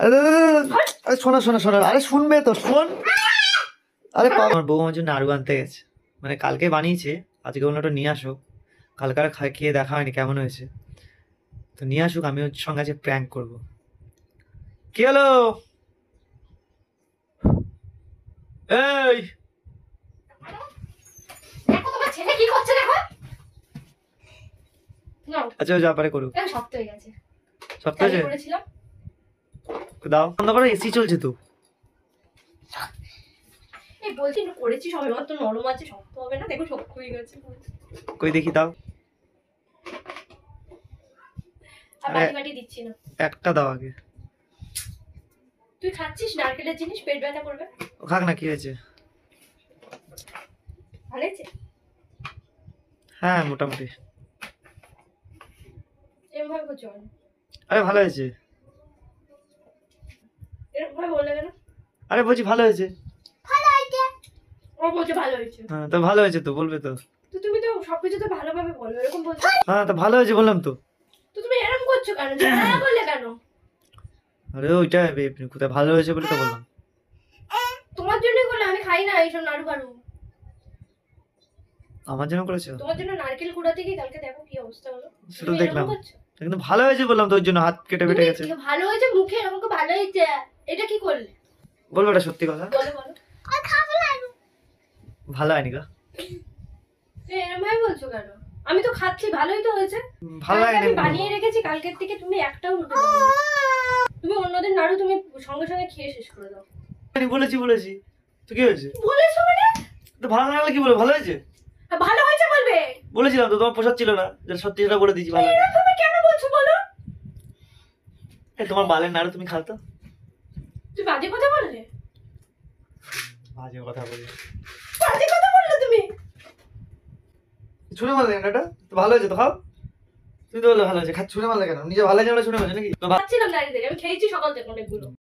আরে আরে শোনা শোনা শোনা, আরে শুনবে তো, শোন। আরে আমার বউ আমার জন্য নাড়ু আনতে গেছে, মানে কালকে বানিয়েছে, আজকে বললো ওটা নিয়ে আসো। কালকে আর খেয়ে দেখা হয়নি কেমন হয়েছে, তো নিয়ে আসুক, আমি ওর সঙ্গে আজকে প্র্যাঙ্ক করবো। কি হলো? এই দেখো তোমার ছেলে কি করছে দেখো। নাও আচ্ছা ও যা পারে করুক। কেন শক্ত হয়ে গেছে? সত্য চালিয়ে আছে, করেছিলাম। দাও বন্ধ করো, এসি চলছে তো। এই বলছি একটু করেছি সবাই মাত্র নরম আছে, শক্ত হবে না, দেখো শক্ত হয়ে গেছে। কই দেখি দাও, আর বাটি বাটি দিচ্ছি না। একটা দাও আগে। তুই খাচ্ছিস নারকেলের জিনিস, পেট ব্যথা করবে। ও খাক না, কি হয়েছে? ভালো হয়েছে? হ্যাঁ মোটামুটি। এরকম ভাবে করছো কেন? আরে ভালো হয়েছে। এরকম ভাবে বললে কেন? আরে বলছি ভালো হয়েছে। ভালো হয়েছে। ও বলছে ভালো হয়েছে। হ্যাঁ তো ভালো হয়েছে তো, বলবে তো। তো তুমি তো সবকিছু তো ভালোভাবে বলো, এরকম বলছো। হ্যাঁ তো ভালো হয়েছে বললাম তো। তো তুমি এরকম করছো কেন? হ্যাঁ বললে কেন? আরে ওইটা কোথায় ভালো হয়েছে বলে তো বললাম। তোমার জন্য করলে, আমি খাই না এইসব নাড়ু বাড়ু। আমার জন্য করেছো? তোমার জন্য নারকেল কুড়াতে গিয়ে কালকে দেখো কি অবস্থা হলো। সেটা দেখলাম, কিন্তু ভালো হয়েছে বললাম তো, ওর জন্য হাত কেটে বেটে গেছে। ভালো হয়েছে মুখে এরকম করে ভালো হয়েছে, এটা কি করলে? বলবো এটা সত্যি কথা, বলো বলো। আর খাবো না। ভালো হয়নি গো। এরকম ভাবে বলছো কেন? আমি তো খাচ্ছি, ভালোই তো হয়েছে। ভালো কালকে লাগেনি আমি বানিয়ে রেখেছি, কালকের থেকে তুমি একটাও মুখে দাও না। তুমি অন্যদের নাড়ু তুমি সঙ্গে সঙ্গে খেয়ে শেষ করে দাও। বলেছি বলেছি তো, কি হয়েছে? বলেছো মানে? তো ভালো না লাগলে কি বলবো, ভালো হয়েছে? ভালো হয়েছে বলবে। বলেছিলাম তো, তোমার পোষার ছিল না, যেটা সত্যি সেটা বলে দিয়েছি। ভালো হয়েছে। এরকম কেন বলছো বলো? তোমার বালের নাড়ু তুমি খাও তো। তুমি বাজে কথা বললে। বাজে কথা বলি? বাজে কথা বললে তুমি। ছুঁড়ে মারলে কেন এটা? তো ভালো হয়েছে তো, খাও। তুমি তো বললে ভালো হয়েছে, ছুঁড়ে মারলে কেন? নিজে ভালো হয়েছে বলে ছুঁড়ে মারছে নাকি? খাচ্ছিলাম দাঁড়িয়ে থেকে, আমি খেয়েছি সকাল থেকে অনেকগুলো।